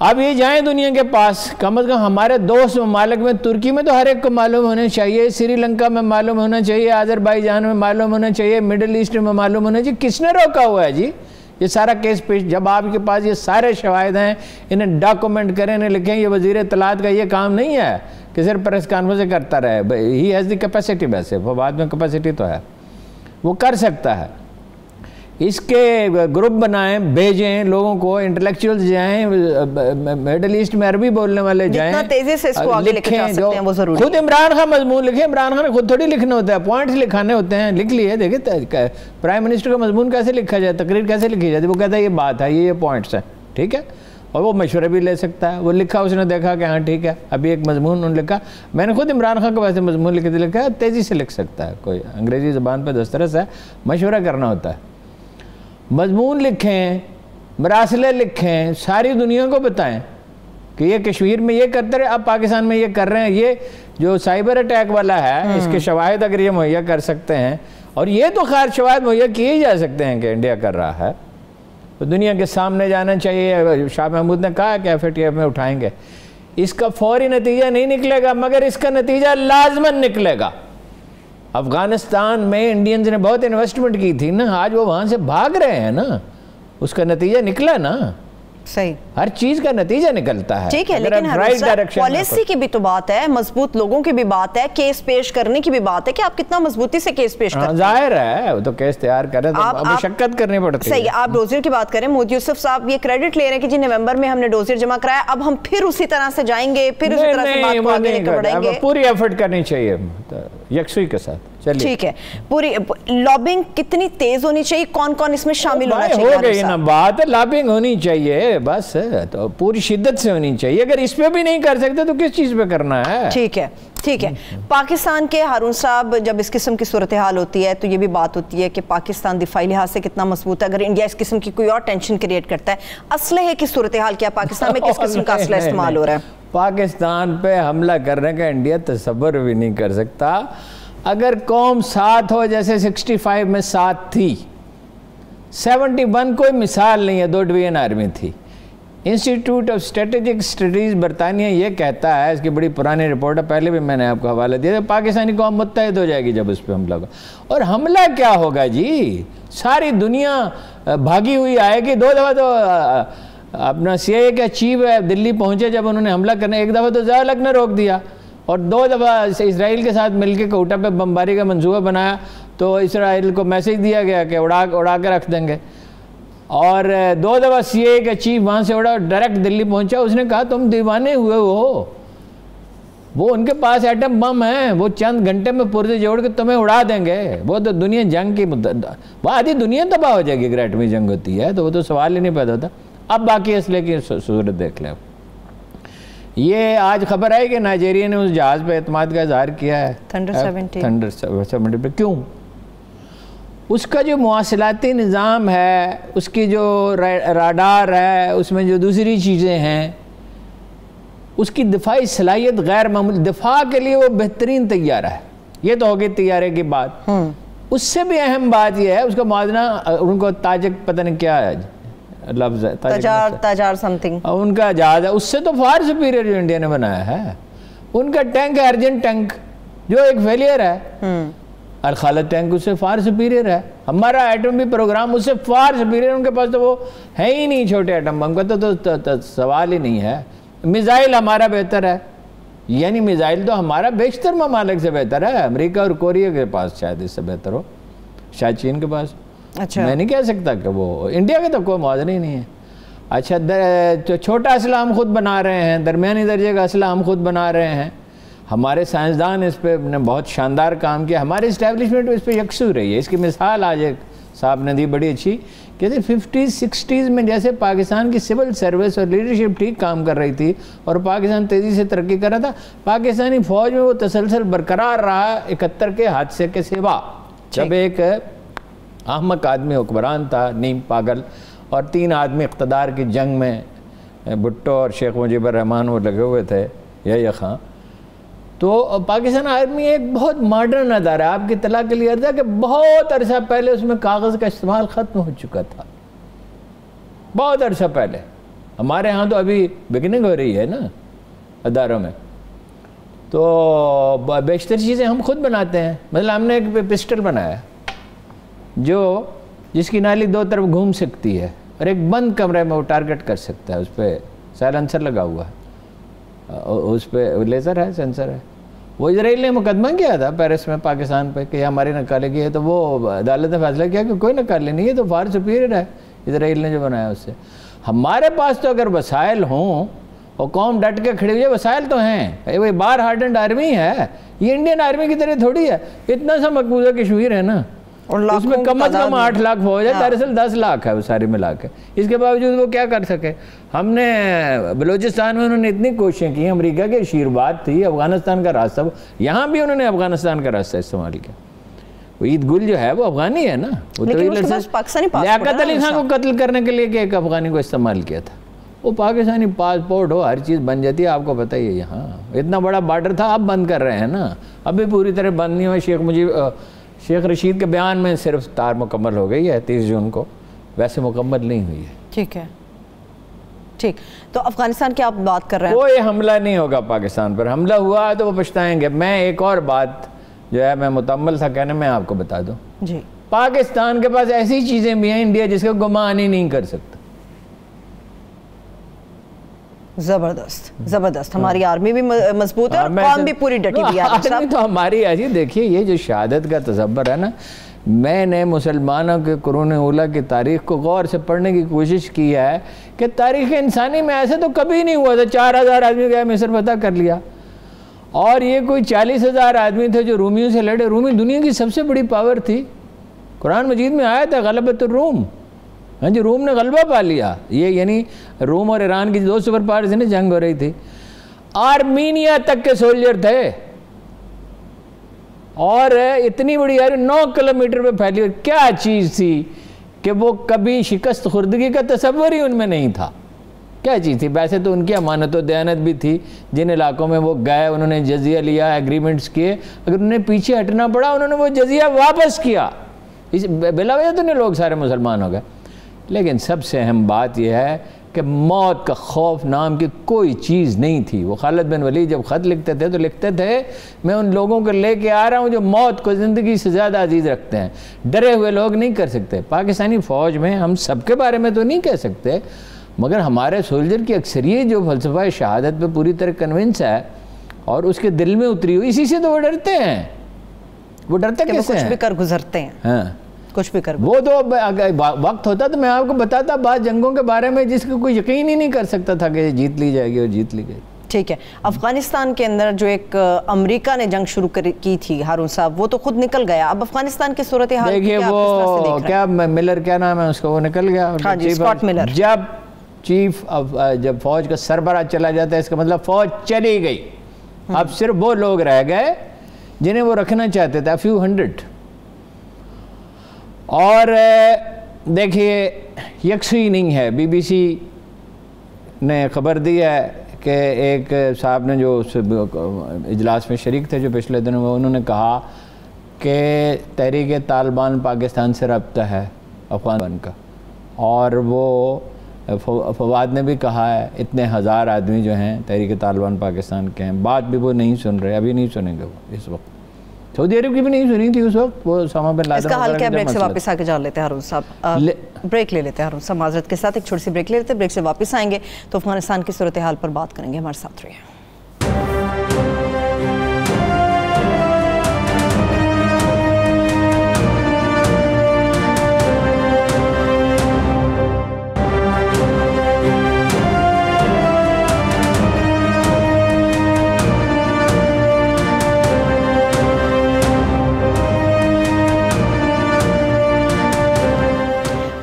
اب یہ جائیں دنیا کے پاس، کم از کم ہمارے دوست ممالک میں، ترکی میں تو ہر ایک کو معلوم ہونا چاہیے، سری لنکا میں معلوم ہونا چاہیے، آذربائیجان میں معلوم ہونا چاہیے، مڈل ایسٹ میں معلوم ہونا چاہیے. کس نے روکا ہوا ہے جی یہ سارا کیس پیش؟ جب آپ کے پاس یہ سارے شواہد ہیں، انہیں ڈاکومنٹ کریں، انہیں لکھیں. یہ وزیر اطلاعات کا یہ کام نہیں ہے کہ صرف پریس کانفرنس کرتا رہے. ہی ہیز دی کیپیسٹی، ویسے وہ بعد میں کیپیسٹی تو ہے، وہ کر سکتا ہے. اس کے گروپ بنائیں، بھیجیں لوگوں کو، انٹلیکچوئلز جائیں، میڈل ایسٹ میں عربی بولنے والے جائیں، جتنا تیزی سے اس کو آگے لے کے جا سکتے ہیں وہ ضروری. خود عمران خان مضمون لکھیں. عمران خان خود تھوڑی لکھنا ہوتا ہے، پوائنٹس لکھانے ہوتے ہیں. لکھ لیے. دیکھیں پرائم منسٹر کا مضمون کیسے لکھا جائے، تقریر کیسے لکھی جاتی ہے. وہ کہتا ہے یہ بات ہے، یہ پوائنٹس ہیں، ٹھیک ہے. اور وہ مشورے بھی لے سکتا ہے. وہ لکھا، اس نے دیکھا کہ ہاں ٹھیک ہے، ابھی ایک مضمون انہوں نے لکھا. میں نے خود عمران خان کو ویسے مضمون لکھا ہے، تیزی سے لکھ سکتا ہے. کوئی انگریزی زبان پہ دسترس ہے، مشورہ کرنا ہوتا ہے. مضمون لکھیں، مراسلے لکھیں، ساری دنیا کو بتائیں کہ یہ کشمیر میں یہ کرتے رہے، اب پاکستان میں یہ کر رہے ہیں. یہ جو سائبر اٹیک والا ہے، اس کے شواہد اگر یہ مہیا کر سکتے ہیں، اور یہ تو خیر شواہد مہیا کیے ہی جا سکتے ہیں کہ انڈیا کر رہا ہے، تو دنیا کے سامنے جانا چاہیے. شاہ محمود نے کہا کہ FATF میں اٹھائیں گے. اس کا فوری نتیجہ نہیں نکلے گا، مگر اس کا نتیجہ لازماً نکلے گا. افغانستان میں انڈینز نے بہت انویسٹمنٹ کی تھی نا، آج وہ وہاں سے بھاگ رہے ہیں نا، اس کا نتیجہ نکلا نا. صحیح، ہر چیز کا نتیجہ نکلتا ہے. ٹھیک ہے، لیکن پالیسی کی بھی تو بات ہے، مضبوط لوگوں کی بھی بات ہے، کیس پیش کرنے کی بھی بات ہے کہ آپ کتنا مضبوطی سے کیس پیش کرتے ہیں. ظاہر ہے وہ تو کیس تیار کرے تو مشقت کرنی پڑتی ہے. صحیح. آپ ڈوزیر کی بات کریں، مودی یوسف صاحب یہ کریڈٹ لے رہے ہیں کہ جی نومبر میں ہم نے ڈوزیر جمع کرایا، اب ہم پھر اسی طرح سے جائیں گے، پھر اسی طرح سے بات کو آگے لے کر بڑھیں گے. پوری ایفرٹ کرنی چاہیے یکسوئی کے ساتھ. ٹھیک ہے، پوری لابنگ کتنی تیز ہونی چاہیے، کون کون اس میں شامل ہونا چاہیے؟ ہو گئی نا بات، لابنگ ہونی چاہیے، بس تو پوری شدت سے ہونی چاہیے. اگر اس پہ بھی نہیں کر سکتے تو کس چیز پہ کرنا ہے؟ ٹھیک ہے، ٹھیک ہے. پاکستان کے ہارون صاحب، جب اس قسم کی صورتحال ہوتی ہے تو یہ بھی بات ہوتی ہے کہ پاکستان دفاعی لحاظ سے کتنا مضبوط ہے. اگر انڈیا اس قسم کی کوئی اور ٹینشن کریٹ کرتا ہے، اسلحے کی صورتحال کیا پاکستان میں کس قسم کا اسلحہ استعمال ہو رہا ہے؟ پاکستان پہ حملہ کرنے کا انڈیا تصور بھی نہیں کر سکتا. اگر قوم ساتھ ہو، جیسے 65 میں ساتھ تھی، 71 کوئی مثال نہیں ہے، 2 ڈویژن آرمی تھی. انسٹیٹیوٹ آف اسٹریٹجک اسٹڈیز برطانیہ یہ کہتا ہے، اس کی بڑی پرانی رپورٹ ہے، پہلے بھی میں نے آپ کو حوالہ دیا، پاکستانی قوم متحد ہو جائے گی جب اس پہ حملہ ہوگا. اور حملہ کیا ہوگا جی، ساری دنیا بھاگی ہوئی آئے گی. 2 دفعہ تو اپنا CIA کا چیف ہے دلی پہنچے جب انہوں نے حملہ کرنا. ایک دفعہ تو ضیاء الحق نے روک دیا، اور 2 دفعہ اسرائیل کے ساتھ مل کے کوئٹہ پہ بمباری کا منصوبہ بنایا، تو اسرائیل کو میسیج دیا گیا کہ اڑا کے رکھ دیں گے. اور 2 دفعہ CIA کا چیف وہاں سے اڑا، ڈائریکٹ دلی پہنچا. اس نے کہا تم دیوانے ہوئے ہو، وہ ان کے پاس ایٹم بم ہیں، وہ چند گھنٹے میں پرزے جوڑ کے تمہیں اڑا دیں گے. وہ تو دنیا جنگ کی وہ آدھی دنیا تباہ ہو جائے گی اگر ایٹمی جنگ ہوتی ہے، تو وہ تو سوال ہی نہیں پیدا ہوتا. اب باقی اسلحے کی صورت دیکھ لیں. یہ آج خبر ہے کہ نائجیریا نے اس جہاز پہ اعتماد کا اظہار کیا ہے، تھنڈر 70 پہ. کیوں؟ اس کا جو مواصلاتی نظام ہے، اس کی جو راڈار ہے، اس میں جو دوسری چیزیں ہیں، اس کی دفاعی صلاحیت غیر معمولی. دفاع کے لیے وہ بہترین طیارہ ہے. یہ تو ہوگی طیارے کی بات. اس سے بھی اہم بات یہ ہے اس کا موازنہ، ان کو تاجک پتہ نہیں کیا ہے لفظ ہے، تاجار سمتنگ، ان کا جہاز ہے، اس سے تو فار سپیریئر جو انڈیا نے بنایا ہے. ان کا ٹینک ہے ارجن ٹینک، جو ایک فیلئر ہے. الخالد ٹینک اس سے فار سپیریئر ہے. ہمارا ایٹمی پروگرام اس سے فار سپیریئر. ان کے پاس تو وہ ہے ہی نہیں چھوٹے ایٹم بم کا، تو سوال ہی نہیں ہے. میزائل ہمارا بہتر ہے، یعنی میزائل تو ہمارا بیشتر ممالک سے بہتر ہے. امریکہ اور کوریا کے پاس شاید اس سے بہتر ہو، شاید چین کے پاس. اچھا، میں نہیں کہہ سکتا کہ وہ انڈیا کے تو کوئی موازنہ ہی نہیں ہے. اچھا، چھوٹا اسلحہ ہم خود بنا رہے ہیں، درمیانی درجے کا اسلحہ ہم خود بنا رہے ہیں. ہمارے سائنسدان اس پہ نے بہت شاندار کام کیا. ہماری اسٹیبلشمنٹ اس پہ یکسو رہی ہے. اس کی مثال آج ایک صاحب نے دی بڑی اچھی، کہتے 50s 60s میں جیسے پاکستان کی سول سروس اور لیڈرشپ ٹھیک کام کر رہی تھی اور پاکستان تیزی سے ترقی کر رہا تھا، پاکستانی فوج میں وہ تسلسل برقرار رہا 71 کے حادثے کے سوا، جب ایک احمق آدمی حکمران تھا، نیم پاگل، اور 3 آدمی اقتدار کی جنگ میں، بھٹو اور شیخ مجیب الرحمان وہ لگے ہوئے تھے، یا خان. تو پاکستان آرمی ایک بہت ماڈرن ادارہ ہے. آپ کی اطلاع کے لیے عرض ہے کہ بہت عرصہ پہلے اس میں کاغذ کا استعمال ختم ہو چکا تھا، بہت عرصہ پہلے. ہمارے ہاں تو ابھی بکنگ ہو رہی ہے نا اداروں میں. تو بیشتر چیزیں ہم خود بناتے ہیں. مثلا ہم نے ایک پسٹل بنایا جس کی نالی دو طرف گھوم سکتی ہے اور ایک بند کمرے میں وہ ٹارگٹ کر سکتا ہے. اس پہ سائلنسر لگا ہوا ہے, اس پہ لیزر ہے, سینسر ہے. وہ اسرائیل نے مقدمہ کیا تھا پیرس میں پاکستان پہ کہ ہماری نکالے کی ہے, تو وہ عدالت نے فیصلہ کیا کہ کوئی نکالے نہیں ہے, تو فار سپیریئر ہے اسرائیل نے جو بنایا اس سے. ہمارے پاس تو اگر وسائل ہوں اور قوم ڈٹ کے کھڑی ہوئی ہے, وسائل تو ہیں. وہ بار ہارڈنڈ آرمی ہے, یہ انڈین آرمی کی طرح تھوڑی ہے. اتنا سا مقبوضہ کشمیر ہے نا, اس میں کم از کم 8 لاکھ فوج ہے, دراصل 10 لاکھ ہے وہ ساری ملا کے. اس کے باوجود وہ کیا کر سکے. ہم نے بلوچستان میں انہوں نے اتنی کوششیں کی, امریکہ کی آشیرواد تھی, افغانستان کا راستہ, یہاں بھی انہوں نے افغانستان کا راستہ استعمال کیا. وہ عید گل جو ہے وہ افغانی ہے نا, لیاقت علی خان کو قتل کرنے کے لیے کہ ایک افغانی کو استعمال کیا تھا. وہ پاکستانی پاسپورٹ ہو, ہر چیز بن جاتی ہے, آپ کو پتہ ہی ہے. یہاں اتنا بڑا بارڈر تھا, اب بند کر رہے ہیں نا, ابھی پوری طرح بند نہیں ہوا. شیخ رشید کے بیان میں صرف تار مکمل ہو گئی ہے 30 جون کو, ویسے مکمل نہیں ہوئی ہے. ٹھیک ہے, ٹھیک. تو افغانستان کی آپ بات کر رہے ہیں, کوئی حملہ نہیں ہوگا پاکستان پر. حملہ ہوا تو وہ پچھتائیں گے. میں ایک اور بات جو ہے میں متعمل تھا کہنے, میں آپ کو بتا دوں. جی, پاکستان کے پاس ایسی چیزیں بھی ہیں انڈیا جس کا گمان ہی نہیں کر سکتا. زبردست زبردست. ہماری آرمی بھی مضبوط ہے اور قوم بھی پوری ڈٹی ہوئی ہے. آرمی تو ہماری ایسی, دیکھیے یہ جو شہادت کا تصور ہے نا, میں نے مسلمانوں کے قرون اولیٰ کی تاریخ کو غور سے پڑھنے کی کوشش کی ہے کہ تاریخ انسانی میں ایسے تو کبھی نہیں ہوا تھا. 4000 آدمی گئے, مصر فتح کر لیا, اور یہ کوئی 40,000 آدمی تھے جو رومیوں سے لڑے. رومی دنیا کی سب سے بڑی پاور تھی. قرآن مجید میں آیا تھا غلبۃ الروم. ہاں جی, روم نے غلبہ پا لیا. یہ یعنی روم اور ایران کی 2 سپر پاورز نے جنگ ہو رہی تھی. آرمینیا تک کے سولجر تھے, اور اتنی بڑی 9 کلومیٹر پہ پھیلی ہوئی کیا چیز تھی کہ وہ کبھی شکست خوردگی کا تصور ہی ان میں نہیں تھا. کیا چیز تھی. ویسے تو ان کی امانت و دیانت بھی تھی. جن علاقوں میں وہ گئے انہوں نے جزیہ لیا, ایگریمنٹس کیے, اگر انہیں پیچھے ہٹنا پڑا انہوں نے وہ جزیہ واپس کیا. بلا وجہ تو نہیں لوگ سارے مسلمان ہو گئے. لیکن سب سے اہم بات یہ ہے کہ موت کا خوف نام کی کوئی چیز نہیں تھی. وہ خالد بن ولید جب خط لکھتے تھے تو لکھتے تھے, میں ان لوگوں کو لے کے آ رہا ہوں جو موت کو زندگی سے زیادہ عزیز رکھتے ہیں. ڈرے ہوئے لوگ نہیں کر سکتے. پاکستانی فوج میں ہم سب کے بارے میں تو نہیں کہہ سکتے, مگر ہمارے سولجر کی اکثریت جو فلسفہ شہادت پہ پوری طرح کنونس ہے اور اس کے دل میں اتری ہوئی, اسی سے تو وہ ڈرتے ہیں. وہ ڈرتے کیسے ہیں؟ کچھ بھی کر گزرتے ہیں. ہاں, کچھ بھی کر. وہ تو وقت ہوتا تو میں آپ کو بتاتا بعض جنگوں کے بارے میں جس کو کوئی یقین ہی نہیں کر سکتا تھا کہ جیت لی جائے گی, اور جیت لی گئی. ٹھیک ہے. افغانستان کے اندر جو ایک امریکہ نے جنگ شروع کی تھی ہارون صاحب, وہ تو خود نکل گیا. اب افغانستان کی صورتحال دیکھیے, وہ کیا ملر کیا نام ہے اس کا, وہ نکل گیا. ہاں جی, اسکاٹ ملر. جب فوج کا سربراہ چلا جاتا ہے اس کا مطلب فوج چلی گئی. اب صرف وہ لوگ رہ گئے جنہیں وہ رکھنا چاہتے تھے, few hundred. اور دیکھیے یکسوئی نہیں ہے. BBC نے خبر دی ہے کہ ایک صاحب نے جو اس اجلاس میں شریک تھے جو پچھلے دنوں, انہوں نے کہا کہ تحریک طالبان پاکستان سے رابطہ ہے افغان کا, اور وہ فواد نے بھی کہا ہے اتنے 1000 آدمی جو ہیں تحریک طالبان پاکستان کے ہیں. بات بھی وہ نہیں سن رہے, ابھی نہیں سنیں گے وہ اس وقت. سعودی عرب کی بھی نہیں سنی تھی اس وقت, وہ اسامہ بن لادن. اس کا حل کیا؟ بریک سے واپس آ کے جان لیتے ہیں ہارون صاحب, بریک لے لیتے ہیں ہارون صاحب معذرت کے ساتھ. ایک چھوٹی سی بریک لے لیتے ہیں, بریک سے واپس آئیں گے تو افغانستان کی صورتحال پر بات کریں گے. ہمارے ساتھ رہیے.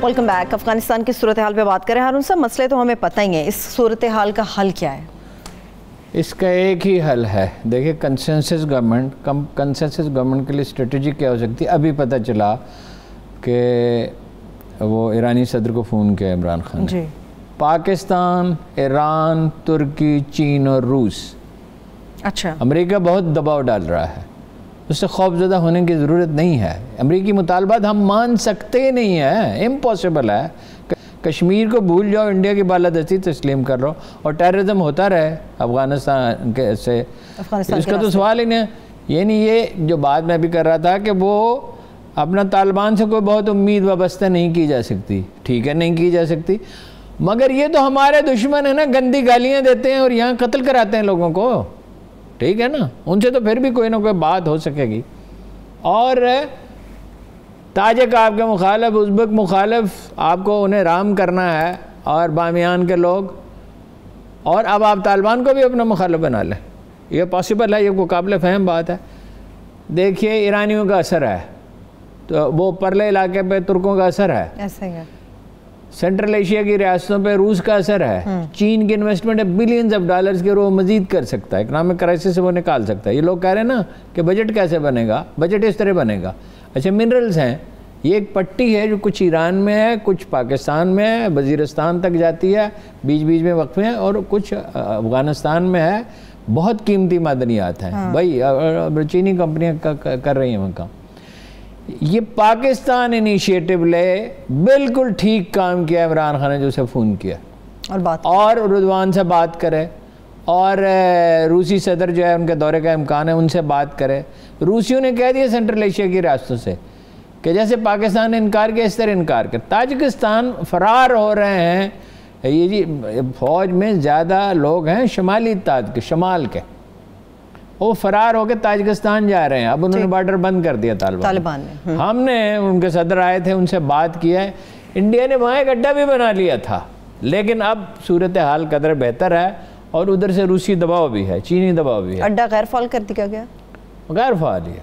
Welcome back. افغانستان کی صورتحال پہ بات کریں ہارون صاحب. مسئلے تو ہمیں پتہ ہی ہیں, اس صورتحال کا حل کیا ہے؟ اس کا ایک ہی حل ہے. دیکھیں, کنسنسس گورنمنٹ کے لیے اسٹریٹجی کیا ہو سکتی ہے. ابھی پتہ چلا کہ وہ ایرانی صدر کو فون کیا عمران خان نے. جی. پاکستان, ایران, ترکی, چین اور روس. اچھا. امریکہ بہت دباؤ ڈال رہا ہے. اس سے خوف زدہ ہونے کی ضرورت نہیں ہے. امریکی مطالبات ہم مان سکتے نہیں ہیں, امپاسبل ہے. کشمیر کو بھول جاؤ, انڈیا کی بالادستی تسلیم کر لو, اور ٹیررزم ہوتا رہے افغانستان کے سے, اس کا تو سوال ہی نہیں. یعنی یہ جو بات میں بھی کر رہا تھا کہ وہ اپنا طالبان سے کوئی بہت امید وابستہ نہیں کی جا سکتی, ٹھیک ہے نہیں کی جا سکتی, مگر یہ تو ہمارے دشمن ہیں نا, گندی گالیاں دیتے ہیں اور یہاں قتل کراتے ہیں لوگوں کو, ٹھیک ہے نا, ان سے تو پھر بھی کوئی نہ کوئی بات ہو سکے گی. اور تاجک آپ کے مخالف, ازبک مخالف, آپ کو انہیں رام کرنا ہے, اور بامیان کے لوگ, اور اب آپ طالبان کو بھی اپنا مخالف بنا لیں, یہ پاسبل ہے, یہ کوئی قابل فہم بات ہے. دیکھیے ایرانیوں کا اثر ہے, تو وہ پرلے علاقے پہ ترکوں کا اثر ہے, سینٹرل ایشیا کی ریاستوں پہ روس کا اثر ہے, چین کی انویسٹمنٹ ہے بلینز آف ڈالرز کے, وہ مزید کر سکتا ہے, اکنامک کرائسس سے وہ نکال سکتا ہے. یہ لوگ کہہ رہے ہیں نا کہ بجٹ کیسے بنے گا, بجٹ اس طرح بنے گا. اچھا منرلز ہیں, یہ ایک پٹی ہے جو کچھ ایران میں ہے, کچھ پاکستان میں ہے, وزیرستان تک جاتی ہے, بیچ بیچ میں وقفے ہیں, اور کچھ افغانستان میں ہے. بہت قیمتی معدنیات ہیں بھائی, چینی کمپنیاں کر رہی ہیں وہاں کام. یہ پاکستان انیشیٹو لے, بالکل ٹھیک کام کیا عمران خان نے جو اسے فون کیا, اور رضوان سے بات کرے, اور روسی صدر جو ہے ان کے دورے کا امکان ہے ان سے بات کرے. روسیوں نے کہہ دیا سینٹرل ایشیا کی ریاستوں سے کہ جیسے پاکستان نے انکار کیا اس طرح انکار کر. تاجکستان فرار ہو رہے ہیں, یہ جی فوج میں زیادہ لوگ ہیں شمالی شمال کے, وہ فرار ہو کے تاجکستان جا رہے ہیں. اب انہوں نے بارڈر بند کر دیا طالبان نے. ہم نے, ان کے صدر آئے تھے, ان سے بات کیا ہے. انڈیا نے وہاں ایک اڈا بھی بنا لیا تھا, لیکن اب صورتحال قدر بہتر ہے, اور ادھر سے روسی دباؤ بھی ہے, چینی دباؤ بھی ہے. اڈا غیر فعال کر دیا گیا, غیر فعال ہے.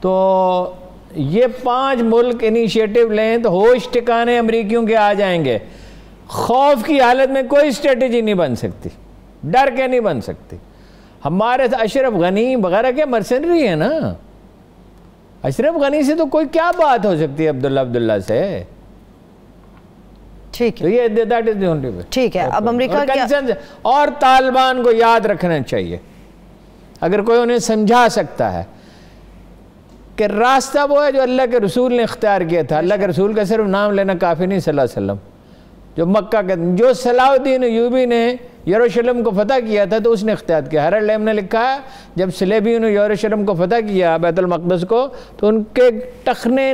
تو یہ 5 ملک انیشیٹو لیں تو ہوش ٹھکانے امریکیوں کے آ جائیں گے. خوف کی حالت میں کوئی اسٹریٹجی نہیں بن سکتی, ڈر کے نہیں بن سکتی. ہمارے اشرف غنی وغیرہ کے مرسنری ہیں نا, اشرف غنی سے تو کوئی کیا بات ہو سکتی ہے عبداللہ سے, ٹھیک ہے, ٹھیک ہے. اب امریکہ اور طالبان کو یاد رکھنا چاہیے, اگر کوئی انہیں سمجھا سکتا ہے کہ راستہ وہ ہے جو اللہ کے رسول نے اختیار کیا تھا. اللہ کے رسول کا صرف نام لینا کافی نہیں, صلی اللہ علیہ وسلم, جو مکہ کے, جو صلاح الدین ایوبی نے یروشلم کو فتح کیا تھا تو اس نے اختیار کیا. ہیرالڈ لیم نے لکھا ہے جب صلیبیوں نے یروشلم کو فتح کیا, بیت المقدس کو, تو ان کے ٹخنے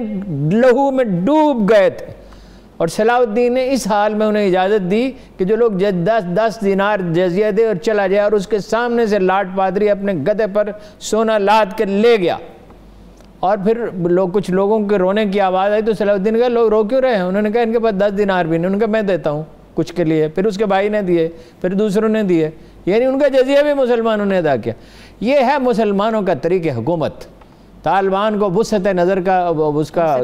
لہو میں ڈوب گئے تھے, اور صلاح الدین نے اس حال میں انہیں اجازت دی کہ جو لوگ 10 دینار جزیہ دے اور چلا جائے, اور اس کے سامنے سے لاٹ پادری اپنے گدھے پر سونا لاد کے لے گیا. اور پھر کچھ لوگوں کے رونے کی آواز آئی, تو صلاح الدین نے کہا لوگ رو کیوں رہے ہیں؟ انہوں نے کہا ان کے پاس 10 دینار بھی نہیں. انہوں نے کہا میں دیتا ہوں کچھ کے لیے. پھر اس کے بھائی نے دیے, پھر دوسروں نے دیے, یعنی ان کا جزیہ بھی مسلمانوں نے ادا کیا. یہ ہے مسلمانوں کا طریق حکومت. طالبان کو وسعت نظر کا, اس کا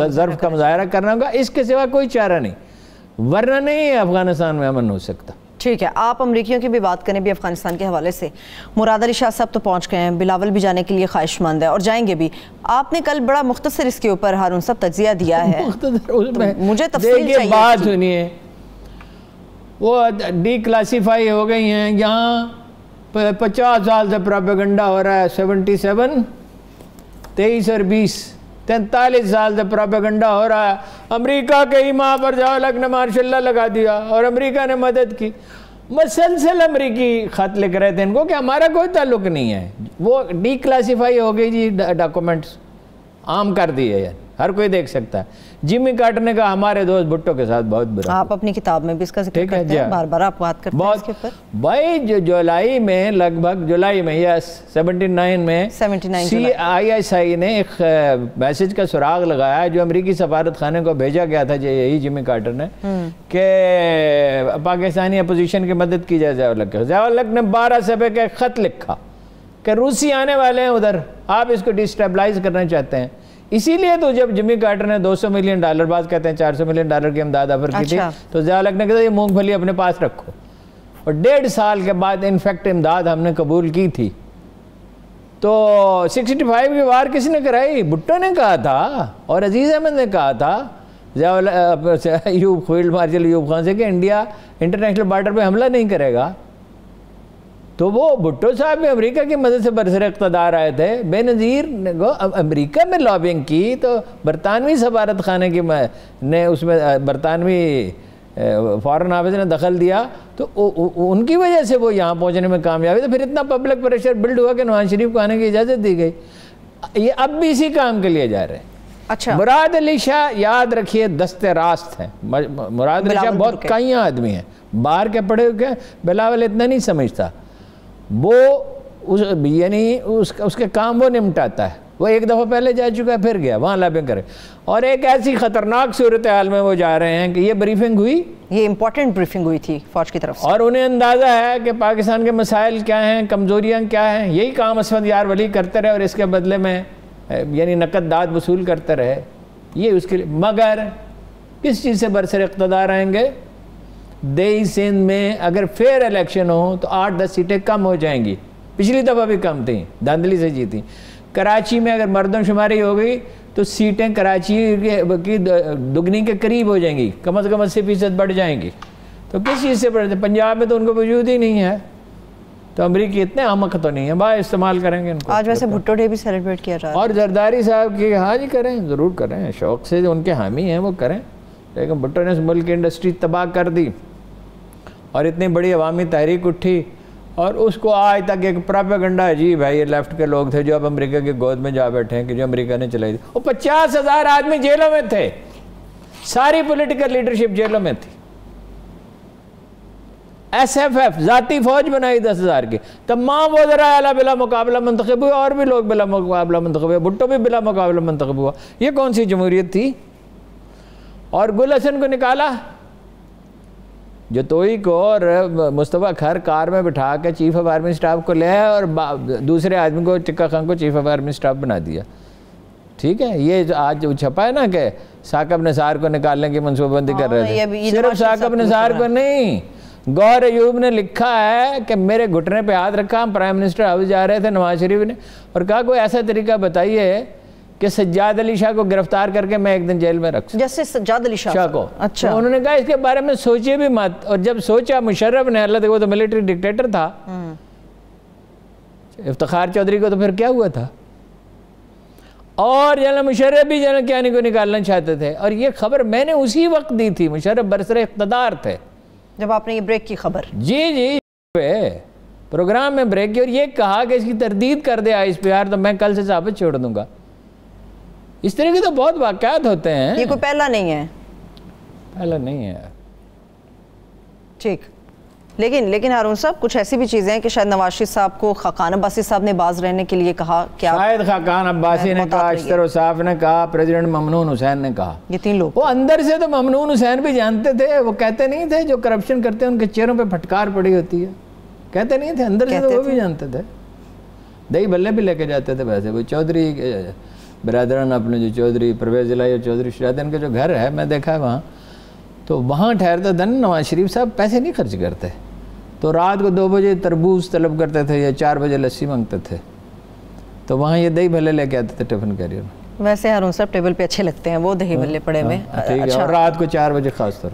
ظرف کا مظاہرہ کرنا ہوگا, اس کے سوا کوئی چارہ نہیں, ورنہ نہیں افغانستان میں امن ہو سکتا. ٹھیک ہے, آپ امریکیوں کی بھی بات کریں بھی افغانستان کے حوالے سے. مراد علی شاہ صاحب تو پہنچ گئے ہیں, بلاول بھی جانے کے لیے خواہش مند ہے اور جائیں گے بھی. آپ نے کل بڑا مختصر اس کے اوپر ہارون صاحب تجزیہ دیا ہے, مجھے تفصیل چاہیے. بات سنیے, وہ ڈی کلاسیفائی ہو گئی ہیں یہاں, 50 سال سے پروپیگنڈا ہو رہا ہے, 77, 23 اور 20, 43 سال سے پروپیگنڈا ہو رہا ہے. امریکہ کے ہی ماں پر جاؤ لگ نے ماشاء اللہ لگا دیا, اور امریکہ نے مدد کی. مسلسل امریکی خط لکھ رہے تھے ان کو کہ ہمارا کوئی تعلق نہیں ہے. وہ ڈی کلاسیفائی ہو گئی جی, ڈاکومنٹس عام کر دیے, ہر کوئی دیکھ سکتا ہے. جمی کارٹر نے کہا ہمارے دوست بھٹو کے ساتھ بہت برا. آپ اپنی کتاب میں بھی اس کا ذکر کرتے ہیں, بار بار آپ بات کرتے ہیں اس کے اوپر. بھائی جو جولائی میں, لگ بھگ جولائی میں, یا 79 میں, CISI نے ایک میسج کا سراغ لگایا جو امریکی سفارت خانے کو بھیجا گیا تھا, یہی جمی کارٹر نے, کہ پاکستانی اپوزیشن کی مدد کی جائے ضیاء الحق. ضیاء الحق نے 12 صفحے کا خط لکھا کہ روسی آنے والے ہیں ادھر, آپ اس کو ڈسٹیبلائز کرنا چاہتے ہیں. اسی لیے تو جب جمی کارٹر نے $200 ملین, بعض کہتے ہیں $400 ملین کی امداد آفر کی تھی, تو ضیاء الحق نے کہا یہ مونگ پھلی اپنے پاس رکھو. اور 1.5 سال کے بعد انفیکٹ امداد ہم نے قبول کی تھی. تو 65 کی وار کس نے کرائی؟ بھٹو نے کہا تھا, اور عزیز احمد نے کہا تھا فیلڈ مارشل ایوب خان سے کہ انڈیا انٹرنیشنل بارڈر پہ حملہ نہیں کرے گا. تو وہ بھٹو صاحب بھی امریکہ کی مدد سے برسر اقتدار آئے تھے. بے نظیر نے امریکہ میں لابنگ کی, تو برطانوی سفارت خانے کی نے اس میں برطانوی فارن آفس نے دخل دیا تو ان کی وجہ سے وہ یہاں پہنچنے میں کامیاب ہوئی. تو پھر اتنا پبلک پریشر بلڈ ہوا کہ نواز شریف کو آنے کی اجازت دی گئی. یہ اب بھی اسی کام کے لیے جا رہے ہیں. اچھا مراد علی شاہ یاد رکھیے دست راست ہیں. مراد علی شاہ بہت کائیاں آدمی ہیں, باہر کے پڑھے ہوئے, بلاول اتنا نہیں سمجھتا. وہ یعنی اس کے کام وہ نمٹاتا ہے. وہ ایک دفعہ پہلے جا چکا ہے, پھر گیا وہاں لابنگ کرے. اور ایک ایسی خطرناک صورتحال میں وہ جا رہے ہیں کہ یہ بریفنگ ہوئی, یہ امپورٹنٹ بریفنگ ہوئی تھی فوج کی طرف سے, اور انہیں اندازہ ہے کہ پاکستان کے مسائل کیا ہیں, کمزوریاں کیا ہیں. یہی کام اسود یار ولی کرتے رہے اور اس کے بدلے میں یعنی نقد داد وصول کرتے رہے. یہ اس کے لیے مگر کس چیز سے برسر اقتدار آئیں گے؟ دیہی سندھ میں اگر فیئر الیکشن ہو تو 8-10 سیٹیں کم ہو جائیں گی. پچھلی دفعہ بھی کم تھیں, دھاندلی سے جیتی. کراچی میں اگر مردم شماری ہو گئی تو سیٹیں کراچی کی دگنی کے قریب ہو جائیں گی, کم از کم 80% بڑھ جائیں گی. تو کس چیز سے بڑھتے؟ پنجاب میں تو ان کو وجود ہی نہیں ہے. تو امریکی اتنے احمق تو نہیں ہیں, باہر استعمال کریں گے ان کو. آج ویسے بھٹو ڈے بھی سیلیبریٹ کیا جا رہا ہے. اور زرداری صاحب کی ہاں جی کریں, ضرور کریں, شوق سے ان کے حامی ہیں وہ کریں. لیکن بھٹو نے اس ملک کی انڈسٹری تباہ کر دی اور اتنی بڑی عوامی تحریک اٹھی, اور اس کو آج تک ایک پراپیگنڈا عجیب ہے. یہ لیفٹ کے لوگ تھے جو اب امریکہ کی گود میں جا بیٹھے ہیں کہ جو امریکہ نے چلائی تھی. وہ 50,000 آدمی جیلوں میں تھے, ساری پولیٹیکل لیڈرشپ جیلوں میں تھی. ایس ایف ایف ذاتی فوج بنائی 10,000 کی. تمام وزراء اعلیٰ بلا مقابلہ منتخب ہوئے, اور بھی لوگ بلا مقابلہ منتخب ہوئے. بھٹو بھی بلا مقابلہ منتخب ہوا. یہ کون سی جمہوریت تھی؟ اور گل حسن کو نکالا, جتوئی کو اور مصطفیٰ کھر کار میں بٹھا کے چیف آف آرمی اسٹاف کو لے آیا, اور دوسرے آدمی کو ٹکا خان کو چیف آف آرمی اسٹاف بنا دیا. ٹھیک ہے, یہ آج چھپا ہے نا کہ ثاقب نثار کو نکالنے کی منصوبہ بندی کر رہے تھے. صرف ثاقب نثار کو نہیں, گوہر ایوب نے لکھا ہے کہ میرے گھٹنے پہ ہاتھ رکھا, ہم پرائم منسٹر ہاؤس جا رہے تھے نواز شریف نے, اور کہا کوئی ایسا طریقہ بتائیے کہ سجاد علی شاہ کو گرفتار کر کے میں ایک دن جیل میں رکھ سکوں. جیسے سجاد علی شاہ کو. اچھا, انہوں نے کہا اس کے بارے میں سوچیے بھی مت. اور جب سوچا مشرف نے, اللہ وہ تو ملٹری ڈکٹیٹر تھا, افتخار چودھری کو تو پھر کیا ہوا تھا. اور جنرل مشرف بھی جنرل کیانی کو نکالنا چاہتے تھے, اور یہ خبر میں نے اسی وقت دی تھی. مشرف برسر اقتدار تھے جب آپ نے یہ بریک کی خبر. جی پروگرام میں بریک کی, اور یہ کہا کہ اس کی تردید کر دے ISPR تو میں کل سے صحافت چھوڑ دوں گا. اس طرح کے تو بہت واقعات ہوتے ہیں. یہ کوئی پہلا نہیں ہے, پہلا نہیں ہے. ٹھیک, لیکن ہارون صاحب کچھ ایسی بھی چیزیں ہیں کہ شاید نواز شریف صاحب کو خاقان عباسی صاحب نے باز رہنے کے لیے کہا, کیا شاید خاقان عباسی نے کہا, اشتر وصاف نے کہا, پریزیڈنٹ ممنون حسین نے کہا. یہ 3 لوگ وہ اندر سے تو ممنون حسین بھی جانتے تھے. وہ کہتے نہیں تھے جو کرپشن کرتے ہیں ان کے چہروں پہ پھٹکار پڑی ہوتی ہے, کہتے نہیں تھے اندر سے, تو وہ بھی جانتے تھے. دہی بلے بھی لے کے جاتے تھے. ویسے وہ چودھری برادران اپنے جو چودھری پرویز الہی اور چودھری شہزادین کا جو گھر ہے میں دیکھا ہے وہاں, تو وہاں ٹھہرتے دن نواز شریف صاحب پیسے نہیں خرچ کرتے. تو رات کو 2 بجے تربوز طلب کرتے تھے یا 4 بجے لسی مانگتے تھے, تو وہاں یہ دہی بھلے لے کے آتے تھے ٹفن کیریئر میں. ویسے ہارون صاحب ٹیبل پہ اچھے لگتے ہیں وہ دہی بھلے پڑے میں. ٹھیک ہے, اور رات کو 4 بجے خاص طور.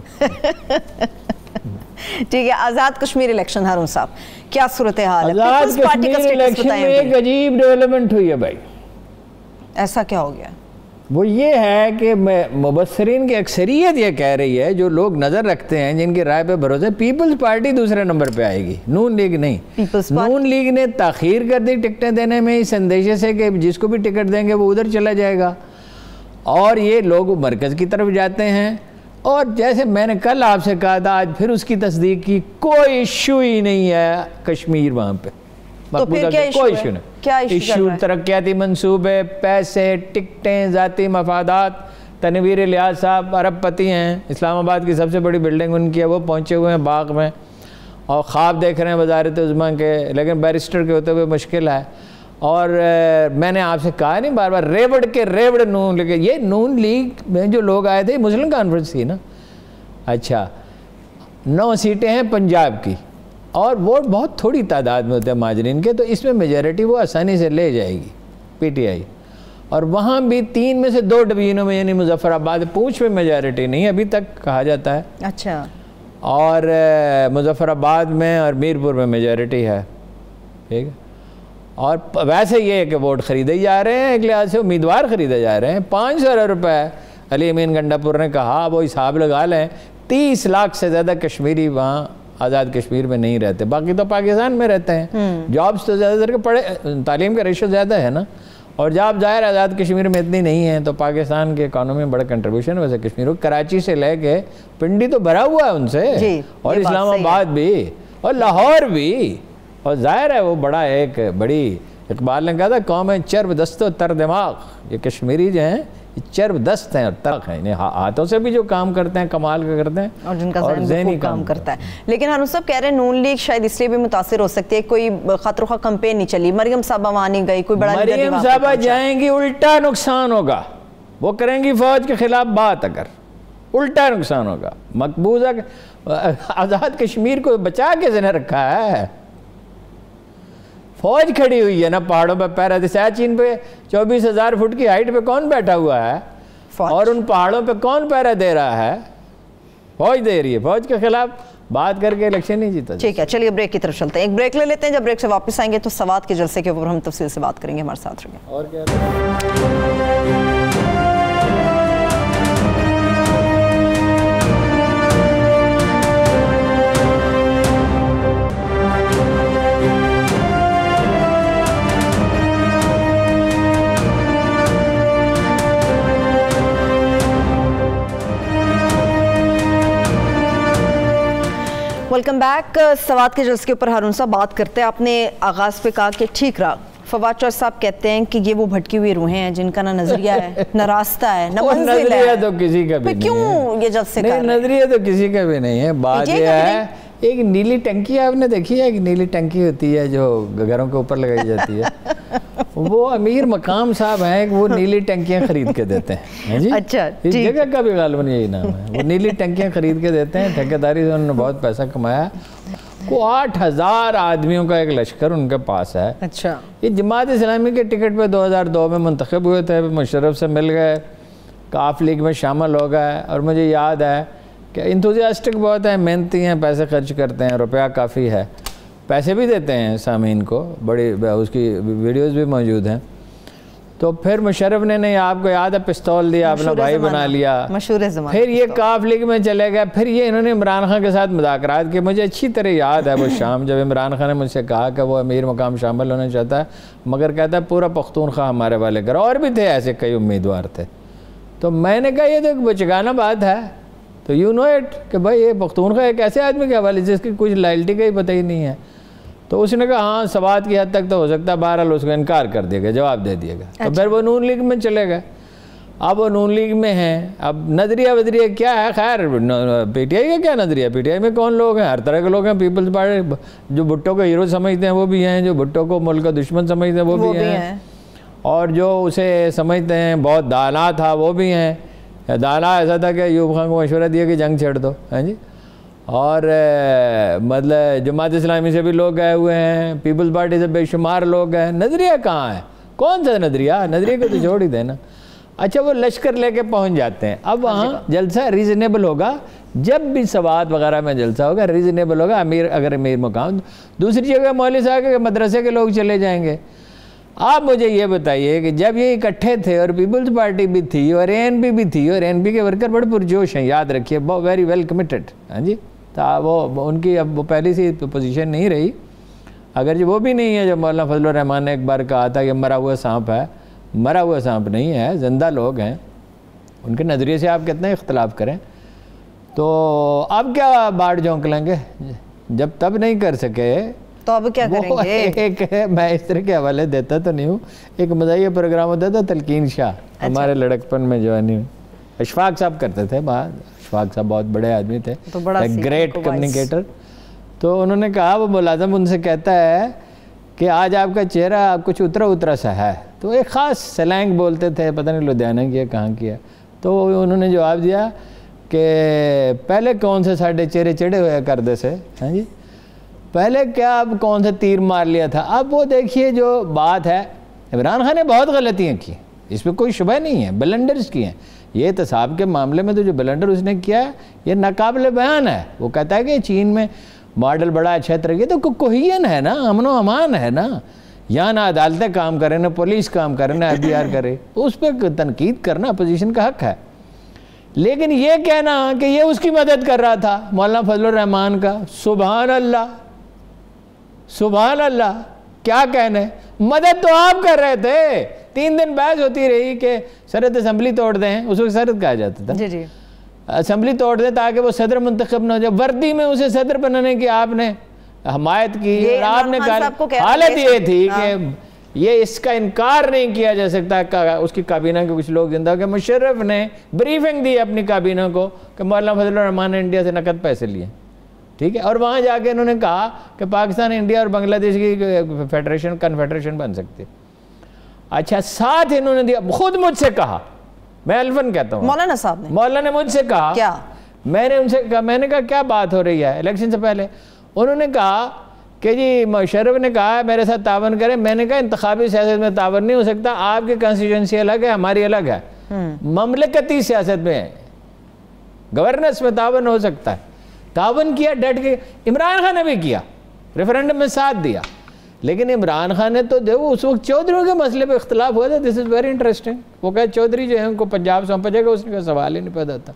ٹھیک ہے, آزاد کشمیر الیکشن ہارون صاحب کیا صورتحال ہے؟ آزاد کشمیر الیکشن میں ایک عجیب ڈیولپمنٹ ہوئی ہے بھائی. ایسا کیا ہو گیا؟ وہ یہ ہے کہ مبصرین کی اکثریت یہ کہہ رہی ہے, جو لوگ نظر رکھتے ہیں جن کی رائے پہ بھروسہ, پیپلز پارٹی دوسرے نمبر پہ آئے گی, نون لیگ نہیں. نون لیگ نے تاخیر کر دی ٹکٹیں دینے میں اس اندیشے سے کہ جس کو بھی ٹکٹ دیں گے وہ ادھر چلا جائے گا, اور یہ لوگ مرکز کی طرف جاتے ہیں. اور جیسے میں نے کل آپ سے کہا تھا, آج پھر اس کی تصدیق کی, کوئی ایشو ہی نہیں ہے کشمیر وہاں پہ. تو پھر کیا ایشو ہے؟ کیا ایشو ترقیاتی منصوبے, پیسے, ٹکٹیں, ذاتی مفادات. تنویر الیاس صاحب ارب پتی ہیں, اسلام آباد کی سب سے بڑی بلڈنگ ان کی ہے, وہ پہنچے ہوئے ہیں باغ میں اور خواب دیکھ رہے ہیں وزارت عظمیٰ کے, لیکن بیرسٹر کے ہوتے ہوئے مشکل ہے. اور میں نے آپ سے کہا نہیں بار بار, ریوڑ نون لیگ. یہ نون لیگ میں جو لوگ آئے تھے مسلم کانفرنس تھی نا. اچھا 9 سیٹیں ہیں پنجاب کی, اور ووٹ بہت تھوڑی تعداد میں ہوتے ہیں مہاجرین کے, تو اس میں میجارٹی وہ آسانی سے لے جائے گی PTI. اور وہاں بھی 3 میں سے 2 ڈویژنوں میں, یعنی مظفر آباد, پونچھ میں میجارٹی نہیں ابھی تک کہا جاتا ہے. اچھا. اور مظفر آباد میں اور میرپور میں میجارٹی ہے. ٹھیک ہے, اور ویسے یہ ہے کہ ووٹ خریدے جا رہے ہیں, ایک لحاظ سے امیدوار خریدے جا رہے ہیں. 500 روپے علی امین گنڈا پور نے کہا, وہ حساب لگا لیں 30 لاکھ سے زیادہ کشمیری وہاں آزاد کشمیر میں نہیں رہتے، باقی تو پاکستان میں رہتے ہیں. جابس تو زیادہ تر کے پڑھے، تعلیم کا ریشو زیادہ ہے نا، اور جاب ظاہر آزاد کشمیر میں اتنی نہیں ہے، تو پاکستان کے اکانومی میں بڑا کنٹریبیوشن ہے ویسے کشمیر. کراچی سے لے کے پنڈی تو بھرا ہوا ہے ان سے، اور اسلام آباد بھی اور لاہور بھی، اور ظاہر ہے وہ بڑا ایک بڑی، اقبال نے کہا تھا قوم چرب دست و تر دماغ، یہ کشمیری جو ہیں یہ چرب دست ہیں اور ترق ہیں، ہاتھوں سے بھی جو کام کرتے ہیں کمال کا کرتے ہیں، اور جن کا ذہنی کام کرتا ہے. لیکن ہم سب کہہ رہے ہیں نون لیگ شاید اس لیے بھی متاثر ہو سکتی ہے، کوئی خطر خواہ کمپین نہیں چلی، مریم صاحبہ وہاں نہیں گئی، کوئی بڑا مریم صاحبہ جائیں گی الٹا نقصان ہوگا، وہ کریں گی فوج کے خلاف بات، اگر الٹا نقصان ہوگا. مقبوضہ آزاد کشمیر کو بچا کے زندہ رکھا ہے، فوج کھڑی ہوئی ہے نا پہاڑوں پہ پہرا دے. سیاچین پہ 24,000 فٹ کی ہائٹ پہ کون بیٹھا ہوا ہے، اور ان پہاڑوں پہ کون پہرا دے رہا ہے؟ فوج دے رہی ہے. فوج کے خلاف بات کر کے الیکشن نہیں جیتا. ٹھیک ہے، چلیے بریک کی طرف چلتے ہیں، ایک بریک لے لیتے ہیں. جب بریک سے واپس آئیں گے تو سوات کے جلسے کے اوپر ہم تفصیل سے بات کریں گے. ہمارے ساتھ رہیں. اور کیا ویلکم بیک. سوات کے جلسے کے اوپر ہارون صاحب بات کرتے ہیں. آپ نے آغاز پہ کہا کہ ٹھیک رہا. فواد چوہدری صاحب کہتے ہیں کہ یہ وہ بھٹکی ہوئی روحیں ہیں جن کا نہ نظریہ ہے نہ راستہ ہے نہ منزل ہے. نظریہ تو کسی کا بھی نہیں ہے. کیوں یہ جلسے کر رہے ہیں؟ نظریہ تو کسی کا بھی نہیں ہے. بات یہ ہے ایک نیلی ٹنکی آپ نے دیکھی ہے، ایک نیلی ٹنکی ہوتی ہے جو گھروں کے اوپر لگائی جاتی ہے، وہ امیر مقام صاحب ہیں وہ نیلی ٹنکیاں خرید کے دیتے ہیں. جی اچھا، اس جگہ کا بھی غالباً یہی نام ہے. وہ نیلی ٹنکیاں خرید کے دیتے ہیں، ٹھیکیداری سے انہوں نے بہت پیسہ کمایا. کو 8,000 آدمیوں کا ایک لشکر ان کے پاس ہے. اچھا، یہ جماعت اسلامی کے ٹکٹ پہ 2002 میں منتخب ہوئے تھے، مشرف سے مل گئے، کاف لیگ میں شامل ہو گئے. اور مجھے یاد ہے کہ انتھوزیاسٹک بہت ہیں، محنتی ہیں، پیسے خرچ کرتے ہیں، روپیہ کافی ہے، پیسے بھی دیتے ہیں سامعین کو، بڑی اس کی ویڈیوز بھی موجود ہیں. تو پھر مشرف نے آپ کو یاد ہے پستول دیا، اپنا بھائی بنا لیا. مشہور زمانہ. پھر یہ کاف لیگ میں چلے گئے. پھر یہ انہوں نے عمران خان کے ساتھ مذاکرات کیے. مجھے اچھی طرح یاد ہے وہ شام جب عمران خان نے مجھ سے کہا کہ وہ امیر مقام شامل ہونا چاہتا ہے، مگر کہتا ہے پورا پختونخوا ہمارے والے کرو. اور بھی تھے ایسے کئی امیدوار تھے. تو میں نے کہا یہ تو ایک بچگانہ بات ہے. تو یو نو اٹ کہ بھائی یہ پختونخوا ایک ایسے آدمی کے حوالے جس کی کچھ لائلٹی کا ہی پتہ ہی نہیں ہے. تو اس نے کہا ہاں سوات کی حد تک تو ہو سکتا ہے. بہرحال اس کو انکار کر دیا گیا، جواب دے دیا گیا. تو پھر وہ نون لیگ میں چلے گئے. اب وہ نون لیگ میں ہیں. اب نظریہ ودریہ کیا ہے؟ خیر پی ٹی آئی کا کیا نظریہ؟ پی ٹی آئی میں کون لوگ ہیں؟ ہر طرح کے لوگ ہیں. پیپلز پارٹی جو بھٹو کو ہیرو سمجھتے ہیں وہ بھی ہیں، جو بھٹو کو ملک کا دشمن سمجھتے ہیں وہ بھی ہیں، اور جو اسے سمجھتے ہیں بہت دانا تھا وہ بھی ہیں. دانا ایسا تھا کہ ایوب خان کو مشورہ دیا کہ جنگ چھیڑ دو. ہاں جی. اور مطلب جماعت اسلامی سے بھی لوگ گئے ہوئے ہیں، پیپلز پارٹی سے بے شمار لوگ ہیں. نظریہ کہاں ہے؟ کون سا نظریہ؟ نظریہ کو تو چھوڑ ہی دینا. اچھا وہ لشکر لے کے پہنچ جاتے ہیں. اب وہاں جلسہ ریزنیبل ہوگا، جب بھی سوات وغیرہ میں جلسہ ہوگا ریزنیبل ہوگا. اگر امیر مقام دوسری جگہ مولوی صاحب کے مدرسے کے لوگ چلے جائیں گے. آپ مجھے یہ بتائیے کہ جب یہ اکٹھے تھے اور پیپلز پارٹی بھی تھی اور اے این پی بھی تھی، اور اے این پی کے ورکر بڑے پرجوش ہیں، یاد رکھیے، ویری ویل کمیٹڈ. ہاں جی. تو وہ ان کی اب وہ پہلی سی پوزیشن نہیں رہی. اگر وہ بھی نہیں ہے جو مولانا فضل الرحمان نے ایک بار کہا تھا کہ مرا ہوا سانپ ہے. مرا ہوا سانپ نہیں ہے، زندہ لوگ ہیں. ان کے نظریے سے آپ کتنا اختلاف کریں. تو اب کیا باڑ جھونک لیں گے؟ جب تب نہیں کر سکے تو اب کیا کریں گے؟ ایک میں اس طرح کے حوالے دیتا تو نہیں ہوں. ایک مزاحیہ پروگرام ہوتا تھا تلقین شاہ، ہمارے لڑکپن میں جوانی میں اشفاق صاحب کرتے تھے. اشفاق صاحب بہت بڑے آدمی تھے، گریٹ کمیونیکیٹر. تو انہوں نے کہا وہ ملازم ان سے کہتا ہے کہ آج آپ کا چہرہ کچھ اترا سا ہے. تو ایک خاص سلینگ بولتے تھے، پتہ نہیں لدھیانہ کیا کہاں کیا. تو انہوں نے جواب دیا کہ پہلے کون سے ساڈے چہرے چڑھے ہوئے کردے سے. ہاں جی. پہلے کیا اب کون سے تیر مار لیا تھا. اب وہ دیکھیے جو بات ہے، عمران خان نے بہت غلطیاں کی، اس پہ کوئی شبہ نہیں ہے، بلنڈرز کی ہیں. یہ احتساب کے معاملے میں تو جو بلنڈر اس نے کیا ہے یہ ناقابل بیان ہے. وہ کہتا ہے کہ چین میں ماڈل بڑا اچھا طرح یہ تو کوہین ہے نا، امن و امان ہے نا. یہاں نہ عدالتیں کام کریں، نہ پولیس کام کریں، نہ ایف بی آر کرے. اس پہ تنقید کرنا اپوزیشن کا حق ہے. لیکن یہ کہنا کہ یہ اس کی مدد کر رہا تھا مولانا فضل الرحمان کا، سبحان اللہ سبحان اللہ، کیا کہنے، مدد تو آپ کر رہے تھے۔ 3 دن بحث ہوتی رہی کہ صدر اسمبلی توڑ دیں، اس وقت صدر کہا جاتا تھا، جی جی، اسمبلی توڑ دیں تاکہ وہ صدر منتخب نہ ہو جائے، وردی میں اسے صدر بنانے کی آپ نے حمایت کی، اور آپ نے کہا حالت یہ تھی کہ یہ اس کا انکار نہیں کیا جا سکتا، اس کی کابینہ کے کچھ لوگ زندہ کہ مشرف نے بریفنگ دی اپنی کابینہ کو کہ مولانا فضل الرحمان نے انڈیا سے نقد پیسے لیے، ٹھیک ہے، اور وہاں جا کے انہوں نے کہا کہ پاکستان انڈیا اور بنگلہ دیش کی کنفیڈریشن بن سکتی ہے۔ اچھا، ساتھ انہوں نے دیا، خود مجھ سے کہا، میں الفن کہتا ہوں، مولانا صاحب نے، مولانا نے مجھ سے کہا، کیا میں نے ان سے کہا، میں نے کہا کیا بات ہو رہی ہے الیکشن سے پہلے؟ انہوں نے کہا کہ جی مشرف نے کہا میرے ساتھ تعاون کریں، میں نے کہا انتخابی سیاست میں تعاون نہیں ہو سکتا، آپ کی کانسٹیٹوئنسی الگ ہے، ہماری الگ ہے، مملکتی سیاست میں گورننس میں تعاون ہو سکتا ہے۔ تعاون کیا ڈٹ کے، عمران خان نے بھی کیا، ریفرینڈم میں ساتھ دیا، لیکن عمران خان نے تو دیکھو اس وقت چودھریوں کے مسئلے پہ اختلاف ہوا تھا، دس از ویری انٹرسٹنگ، وہ کہا چودھری جو ہے ان کو پنجاب سونپا جائے گا، اس نے کہا سوال ہی نہیں پیدا تھا۔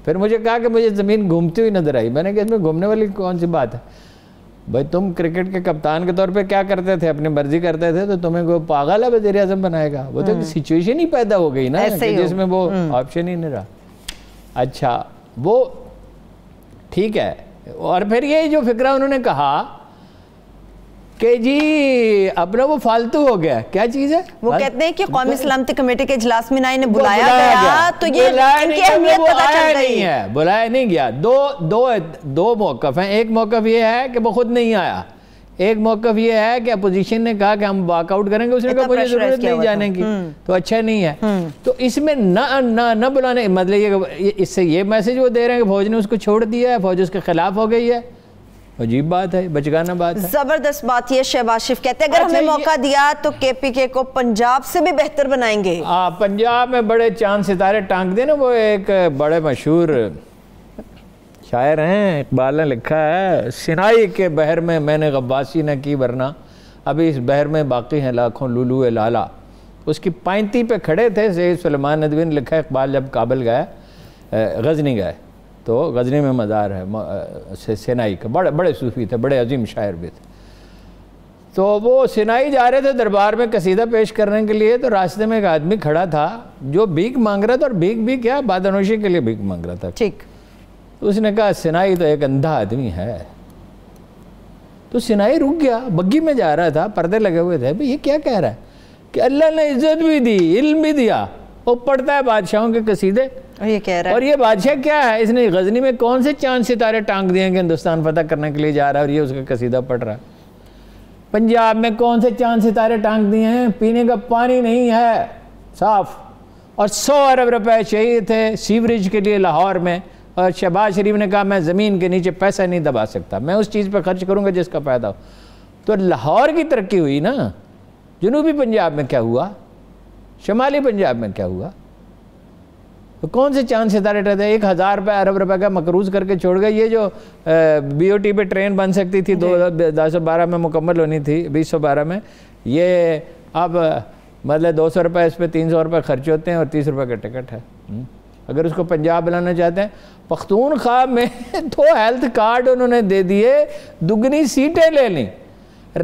پھر مجھے کہا کہ مجھے زمین گھومتی ہوئی نظر آئی، میں نے کہا اس میں گھومنے والی کون سی بات ہے بھائی، تم کرکٹ کے کپتان کے طور پہ کیا کرتے تھے، اپنی مرضی کرتے تھے، تو تمہیں کوئی پاگل ہے وزیر اعظم بنائے گا؟ وہ تو سچویشن ہی پیدا ہو گئی نا جس میں وہ آپشن ہی نہیں رہا۔ اچھا، وہ ٹھیک ہے، اور پھر یہ جو فکرہ انہوں نے کہا کہ جی اپنا وہ فالتو ہو گیا، کیا چیز ہے؟ وہ کہتے ہیں کہ قومی سلامتی کمیٹی کے اجلاس میں نہ بلایا گیا، تو یہ ان کی اہمیت پتہ چل رہی ہے، بلایا نہیں گیا۔ دو موقف ہیں، ایک موقف یہ ہے کہ وہ خود نہیں آیا، ایک موقف یہ ہے کہ اپوزیشن نے کہا کہ ہم واک آؤٹ کریں گے، اس نے کہا مجھے ضرورت نہیں جانے کی، تو اچھا نہیں ہے۔ تو اس میں نہ بلانے، مطلب یہ اس سے یہ میسج وہ دے رہے ہیں کہ فوج نے اس کو چھوڑ دیا ہے، فوج اس کے خلاف ہو گئی ہے، عجیب بات ہے، بچگانہ بات ہے۔ زبردست بات یہ شہباز شریف کہتے ہیں اگر ہمیں موقع دیا تو کے پی کے کو پنجاب سے بھی بہتر بنائیں گے۔ پنجاب میں بڑے چاند ستارے ٹانک دے نا، وہ ایک بڑے مشہور شاعر ہیں، اقبال نے لکھا ہے، سنائی کے بحر میں نے غواصی نہ کی ورنہ ابھی اس بحر میں باقی ہیں لاکھوں لولو لالا۔ اس کی پائنتی پہ کھڑے تھے سید سلیمان ندوی نے لکھا ہے، اقبال جب کابل گئے، غزنی گئے تو غزنی میں مزار ہے سینائی کا، بڑے صوفی تھے، بڑے عظیم شاعر بھی تھے، تو وہ سینائی جا رہے تھے دربار میں قصیدہ پیش کرنے کے لیے، تو راستے میں ایک آدمی کھڑا تھا جو بھیک مانگ رہا تھا، اور بھیک بھی کیا، بادنوشی کے لیے بھیک مانگ رہا تھا۔ ٹھیک، اس نے کہا سینائی تو ایک اندھا آدمی ہے، تو سینائی رک گیا، بگی میں جا رہا تھا، پردے لگے ہوئے تھے، بھئی یہ کیا کہہ رہا ہے کہ اللہ نے عزت بھی دی، علم بھی دیا، وہ پڑھتا ہے بادشاہوں کے قصیدے، یہ کہہ رہا ہے، اور یہ بادشاہ کیا ہے، اس نے غزنی میں کون سے چاند ستارے ٹانک دیے کہ ہندوستان فتح کرنے کے لیے جا رہا ہے، اور یہ اس کا قصیدہ پڑھ رہا ہے۔ پنجاب میں کون سے چاند ستارے ٹانک دیے ہیں، پینے کا پانی نہیں ہے صاف، اور 100 ارب روپے چاہیے تھے سیوریج کے لیے لاہور میں، اور شہباز شریف نے کہا میں زمین کے نیچے پیسہ نہیں دبا سکتا، میں اس چیز پہ خرچ کروں گا جس کا فائدہ ہو۔ تو لاہور کی ترقی ہوئی نا، جنوبی پنجاب میں کیا ہوا، شمالی پنجاب میں کیا ہوا؟ تو کون سے چاند ستارے رہتے ہیں؟ 1000 ارب روپے کا مقروض کر کے چھوڑ گئے۔ یہ جو بی او ٹی پہ ٹرین بن سکتی تھی 2012 میں مکمل ہونی تھی، 2012 میں، یہ اب مطلب 200 روپے اس پہ 300 روپے خرچ ہوتے ہیں، اور 30 روپے کا ٹکٹ ہے۔ اگر اس کو پنجاب بلانا چاہتے ہیں، پختونخوا میں 2 ہیلتھ کارڈ انہوں نے دے دیے، دگنی سیٹیں لے لیں۔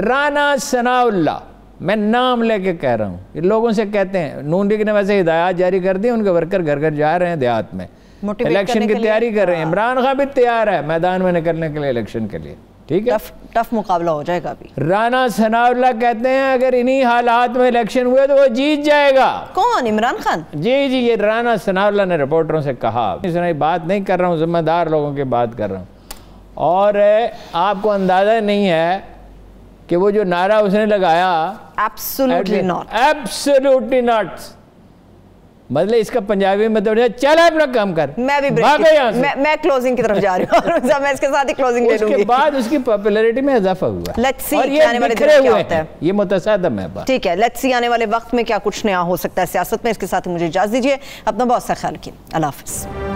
رانا ثناء اللہ، میں نام لے کے کہہ رہا ہوں، ان لوگوں سے کہتے ہیں، نون لیگ نے ویسے ہدایات جاری کر دی، ان کے ورکر گھر گھر جا رہے ہیں دیہات میں، الیکشن کی تیاری کر رہے ہیں، عمران خان بھی تیار ہے میدان میں نکلنے کے لیے الیکشن کے لیے، ٹھیک ہے، ٹف مقابلہ ہو جائے گا ابھی۔ رانا ثناء اللہ کہتے ہیں اگر انہی حالات میں الیکشن ہوئے تو وہ جیت جائے گا۔ کون؟ عمران خان؟ جی، یہ رانا ثناء اللہ نے رپورٹروں سے کہا، میں بات نہیں کر رہا ہوں، ذمہ دار لوگوں کی بات کر رہا ہوں۔ اور آپ کو اندازہ نہیں ہے کہ وہ جو نعرہ اس نے لگایا، ایبسولوٹلی ناٹ، ایبسولوٹلی ناٹ، مطلب اس کا پنجابی میں تو چل اپنا کام کر، میں بھی میں کلوزنگ کی طرف جا رہی ہوں، میں اس کے ساتھ ہی کلوزنگ لے لوں گی۔ اس کے بعد اس کی پاپولیرٹی میں اضافہ ہوا، اور یہ بکھرے ہوئے ہیں، یہ متصادم ہے بات۔ ٹھیک ہے، لیٹس سی آنے والے وقت میں کیا کچھ نیا ہو سکتا ہے سیاست میں۔ اس کے ساتھ مجھے اجازت دیجیے، اپنا بہت سا خیال رکھیے، اللہ حافظ۔